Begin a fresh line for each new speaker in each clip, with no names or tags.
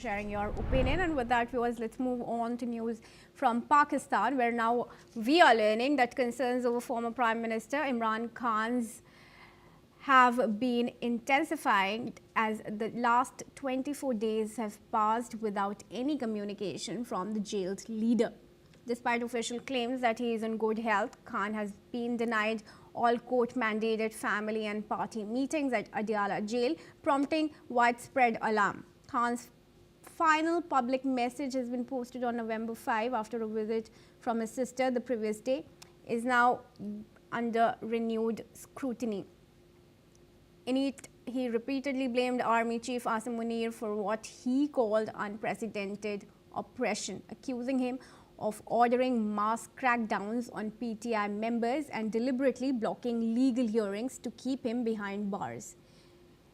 sharing your opinion. And with that, viewers, let's move on to news from Pakistan, where now we are learning that concerns over former Prime Minister Imran Khan's have been intensifying as the last 24 days have passed without any communication from the jailed leader. Despite official claims that he is in good health, Khan has been denied all court-mandated family and party meetings at Adiala jail, prompting widespread alarm. Khan's final public message has been posted on November 5 after a visit from his sister the previous day, is now under renewed scrutiny. In it, he repeatedly blamed Army Chief Asim Munir for what he called unprecedented oppression, accusing him of ordering mass crackdowns on PTI members and deliberately blocking legal hearings to keep him behind bars.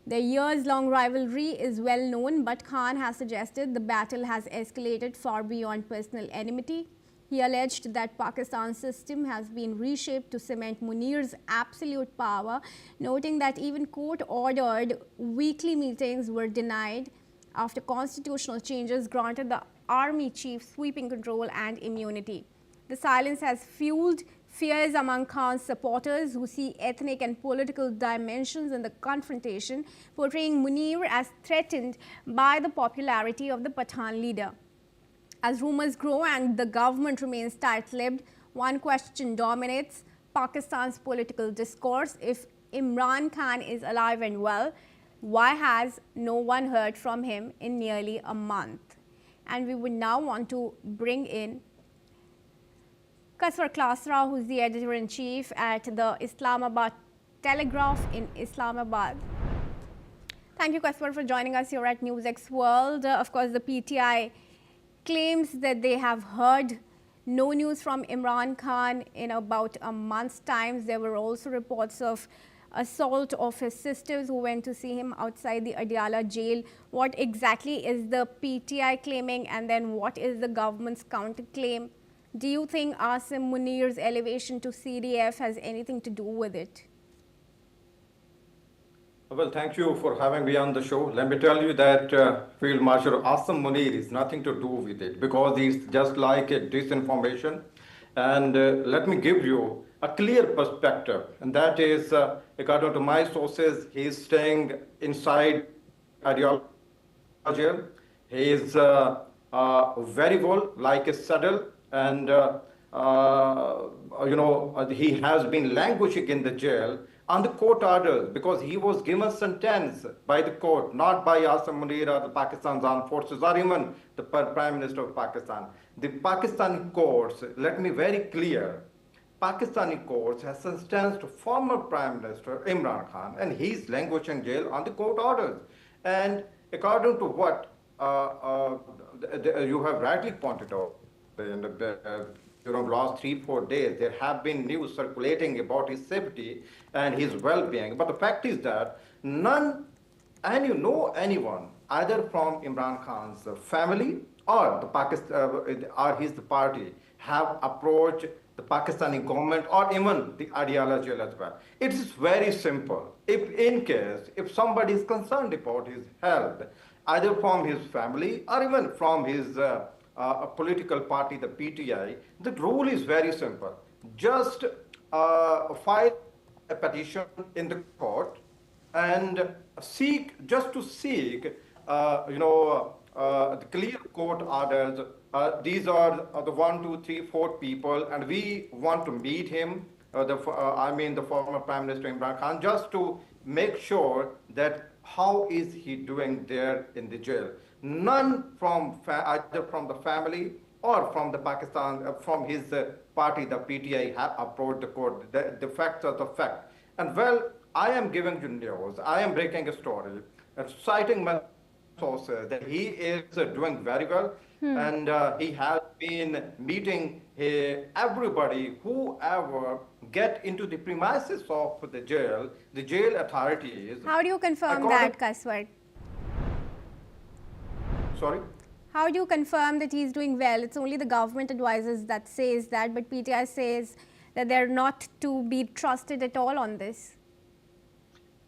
The years-long rivalry is well known, but Khan has suggested the battle has escalated far beyond personal enmity. He alleged that Pakistan's system has been reshaped to cement Munir's absolute power, noting that even court-ordered weekly meetings were denied after constitutional changes granted the army chief sweeping control and immunity. The silence has fueled fears among Khan's supporters, who see ethnic and political dimensions in the confrontation, portraying Munir as threatened by the popularity of the Pathan leader. As rumors grow and the government remains tight-lipped, one question dominates Pakistan's political discourse: if Imran Khan is alive and well, why has no one heard from him in nearly a month? And we would now want to bring in Kaswar Klasra, who is the editor-in-chief at the Islamabad Telegraph in Islamabad. Thank you, Kaswar, for joining us here at NewsX World. Of course, the PTI claims that they have heard no news from Imran Khan in about a month's time. There were also reports of assault of his sisters who went to see him outside the Adiala jail. What exactly is the PTI claiming, and then what is the government's counterclaim? Do you think Asim Munir's elevation to CDF has anything to do with it?
Well, thank you for having me on the show. Let me tell you that Field Marshal Asim Munir is nothing to do with it, because he's just like a disinformation. And let me give you a clear perspective, and that is, according to my sources, he is staying inside Adiala jail. He is very well like a saddle, and he has been languishing in the jail on the court orders, because he was given sentence by the court, not by Asim Munir or the Pakistan's armed forces or even the Prime Minister of Pakistan. The Pakistani courts, let me very clear, Pakistani courts has sentenced former Prime Minister Imran Khan, and he's languishing jail on the court orders. And according to what you have rightly pointed out, during the last 3-4 days, there have been news circulating about his safety and his well-being. But the fact is that anyone, either from Imran Khan's family or the Pakistan or his party, have approached the Pakistani government or even the Adiala jail as well. It is very simple. If somebody is concerned about his health, either from his family or even from his a political party, the PTI, the rule is very simple. Just file a petition in the court and seek the clear court orders. These are the 1, 2, 3, 4 people, and we want to meet him, the former Prime Minister Imran Khan, just to make sure that how is he doing there in the jail. None from either from the family or from the Pakistan, from his party, the PTI, have approached the court. The facts are the fact. And well, I am giving you news. I am breaking a story, citing my sources that he is doing very well, and he has been meeting everybody, whoever get into the premises of the jail authorities.
How do you confirm that, Kaswar?
Sorry?
How do you confirm that he's doing well? It's only the government advisors that says that, but PTI says that they're not to be trusted at all on this.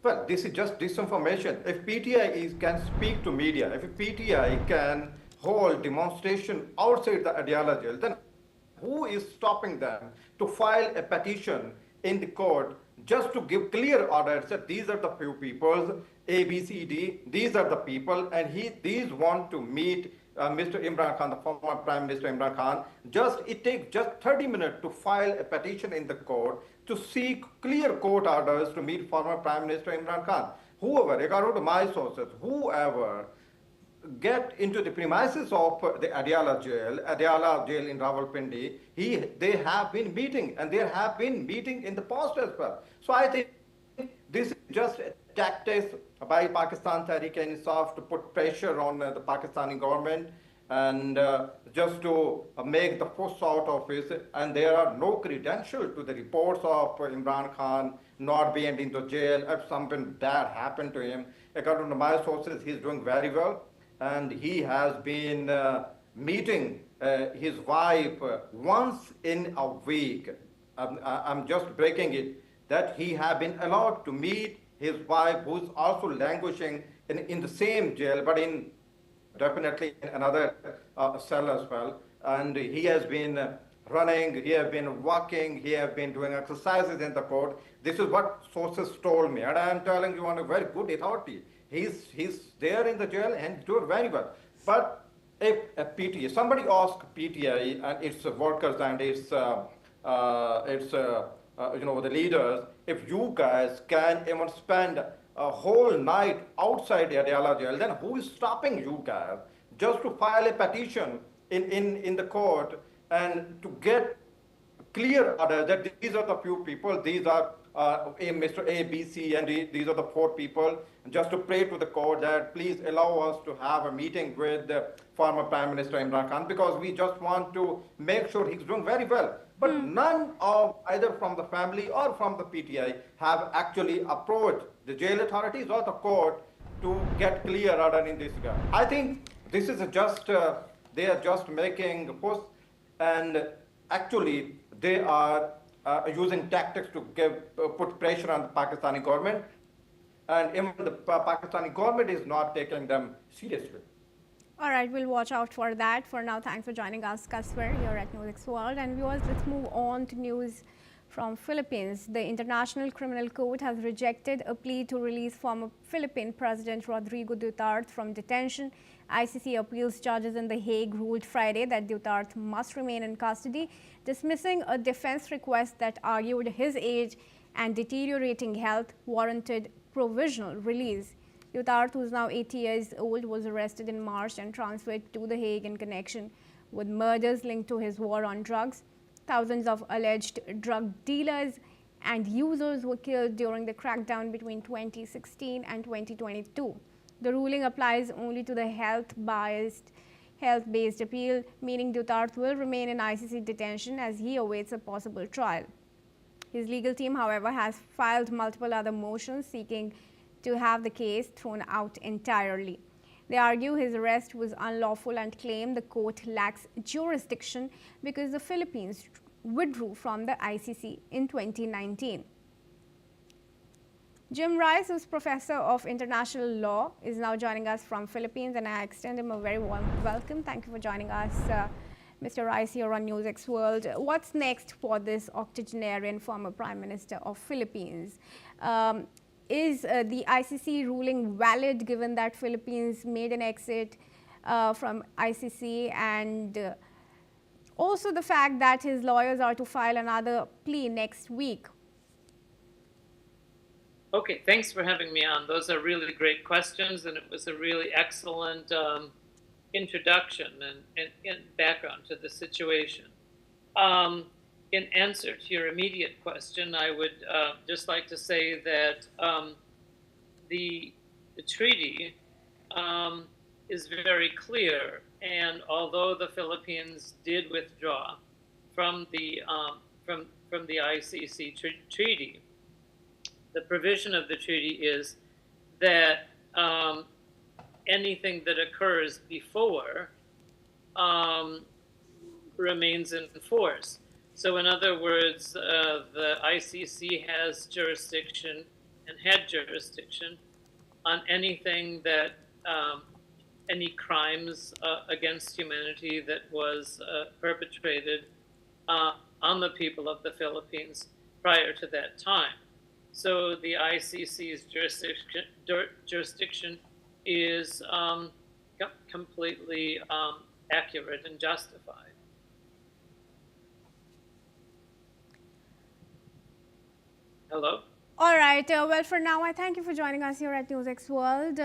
Well, this is just disinformation. If PTI can speak to media, if PTI can hold demonstration outside the Adiala jail, then who is stopping them to file a petition in the court just to give clear orders that these are the few people, A, B, C, D, these are the people, and these want to meet Mr. Imran Khan, the former Prime Minister Imran Khan. It takes just 30 minutes to file a petition in the court to seek clear court orders to meet former Prime Minister Imran Khan. Whoever, according to my sources, whoever get into the premises of the Adiala jail in Rawalpindi, they have been meeting, and there have been meeting in the past as well. So I think this is just a tactics by Pakistan Tehreek-e-Insaf to put pressure on the Pakistani government and just to make the fuss out of it. And there are no credentials to the reports of Imran Khan not being into jail if something bad happened to him. According to my sources, he's doing very well, and he has been meeting his wife once in a week. I'm just breaking it, that he have been allowed to meet his wife, who's also languishing in the same jail, but in definitely in another cell as well. And he has been running, he has been walking, he has been doing exercises in the court. This is what sources told me, and I am telling you on a very good authority. He's there in the jail and doing very well. But if a PTA, somebody asked PTI and its workers and its the leaders, if you guys can even spend a whole night outside the Adiala jail, then who is stopping you guys just to file a petition in the court and to get clear order that these are the few people, these are Mr. A, B, C, and these are the four people, just to pray to the court that please allow us to have a meeting with the former Prime Minister Imran Khan, because we just want to make sure he's doing very well. But none of either from the family or from the PTI have actually approached the jail authorities or the court to get clear order in this regard. I think this is just, they are just making a post, and actually they are using tactics to put pressure on the Pakistani government, and even the Pakistani government is not taking them seriously.
All right, we'll watch out for that. For now, thanks for joining us, Kasper, here at NewsX World. And viewers, let's move on to news from Philippines. The International Criminal Court has rejected a plea to release former Philippine President Rodrigo Duterte from detention. ICC appeals judges in The Hague ruled Friday that Duterte must remain in custody, dismissing a defense request that argued his age and deteriorating health warranted provisional release. Duterte, who is now 80 years old, was arrested in March and transferred to The Hague in connection with murders linked to his war on drugs. Thousands of alleged drug dealers and users were killed during the crackdown between 2016 and 2022. The ruling applies only to the health-based appeal, meaning Duterte will remain in ICC detention as he awaits a possible trial. His legal team, however, has filed multiple other motions seeking to have the case thrown out entirely. They argue his arrest was unlawful and claim the court lacks jurisdiction because the Philippines withdrew from the ICC in 2019. Jim Rice, who's professor of international law, is now joining us from Philippines, and I extend him a very warm welcome. Thank you for joining us, Mr. Rice, here on NewsX World. What's next for this octogenarian former Prime Minister of Philippines? Is the ICC ruling valid, given that Philippines made an exit from ICC, and also the fact that his lawyers are to file another plea next week?
Okay, thanks for having me on. Those are really great questions, and it was a really excellent introduction and background to the situation. In answer to your immediate question, I would just like to say that the treaty is very clear, and although the Philippines did withdraw from the ICC treaty, the provision of the treaty is that anything that occurs before remains in force. So in other words, the ICC has jurisdiction and had jurisdiction on anything that any crimes against humanity that was perpetrated on the people of the Philippines prior to that time. So the ICC's jurisdiction is completely accurate and justified. Hello?
All right. Well, for now, I thank you for joining us here at NewsX World.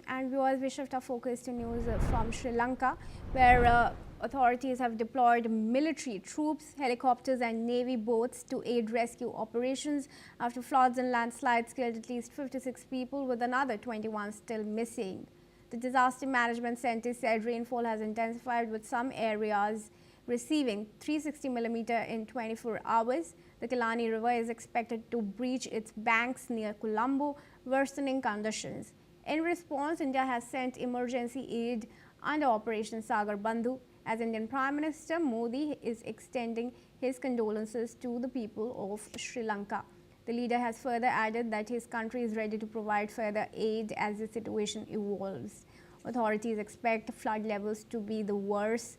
And viewers, we shift our focus to news from Sri Lanka, where authorities have deployed military troops, helicopters and navy boats to aid rescue operations after floods and landslides killed at least 56 people, with another 21 still missing. The Disaster Management Center said rainfall has intensified, with some areas receiving 360 millimeter in 24 hours. The Kilani River is expected to breach its banks near Colombo, worsening conditions. In response, India has sent emergency aid under Operation Sagar Bandhu, as Indian Prime Minister Modi is extending his condolences to the people of Sri Lanka. The leader has further added that his country is ready to provide further aid as the situation evolves. Authorities expect flood levels to be the worst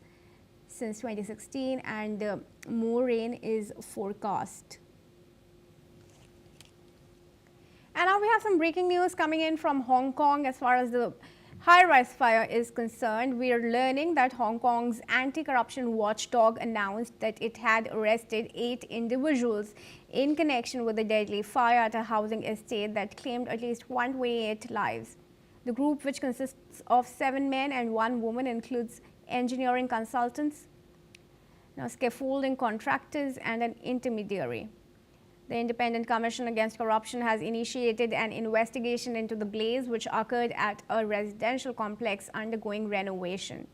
since 2016, and more rain is forecast. And now we have some breaking news coming in from Hong Kong as far as the high-rise fire is concerned. We are learning that Hong Kong's anti-corruption watchdog announced that it had arrested 8 individuals in connection with the deadly fire at a housing estate that claimed at least 128 lives. The group, which consists of 7 men and 1 woman, includes engineering consultants, scaffolding contractors and an intermediary. The Independent Commission Against Corruption has initiated an investigation into the blaze, which occurred at a residential complex undergoing renovation.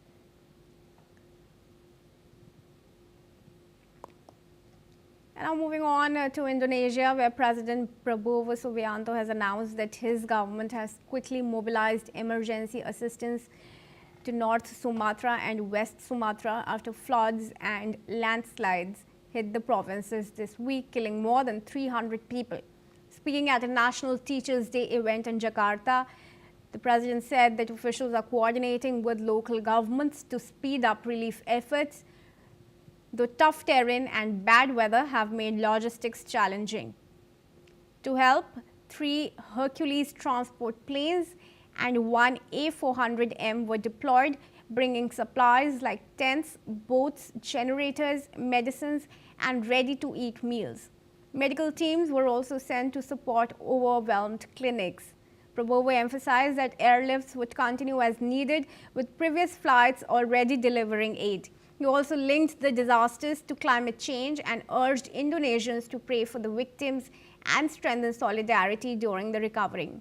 And now moving on to Indonesia, where President Prabowo Subianto has announced that his government has quickly mobilized emergency assistance to North Sumatra and West Sumatra after floods and landslides hit the provinces this week, killing more than 300 people. Speaking at a National Teachers' Day event in Jakarta, the president said that officials are coordinating with local governments to speed up relief efforts, though tough terrain and bad weather have made logistics challenging. To help, 3 Hercules transport planes and 1 A400M were deployed, bringing supplies like tents, boats, generators, medicines, and ready-to-eat meals. Medical teams were also sent to support overwhelmed clinics. Prabowo emphasized that airlifts would continue as needed, with previous flights already delivering aid. He also linked the disasters to climate change and urged Indonesians to pray for the victims and strengthen solidarity during the recovery.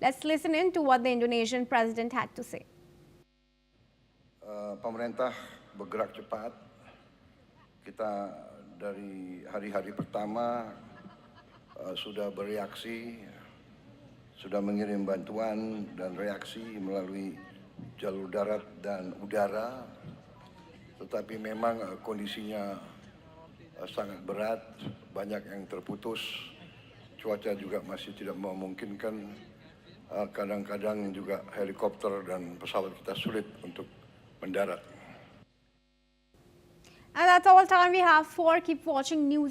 Let's listen in to what the Indonesian president had to say.
Pemerintah bergerak cepat. Kita dari hari-hari pertama sudah bereaksi, sudah mengirim bantuan dan reaksi melalui jalur darat dan udara. Tetapi memang kondisinya sangat berat, banyak yang terputus, cuaca juga masih tidak memungkinkan. Kadang-kadang juga helikopter dan pesawat kita sulit untuk mendarat.
And that's all time we have for. Keep watching NewsX.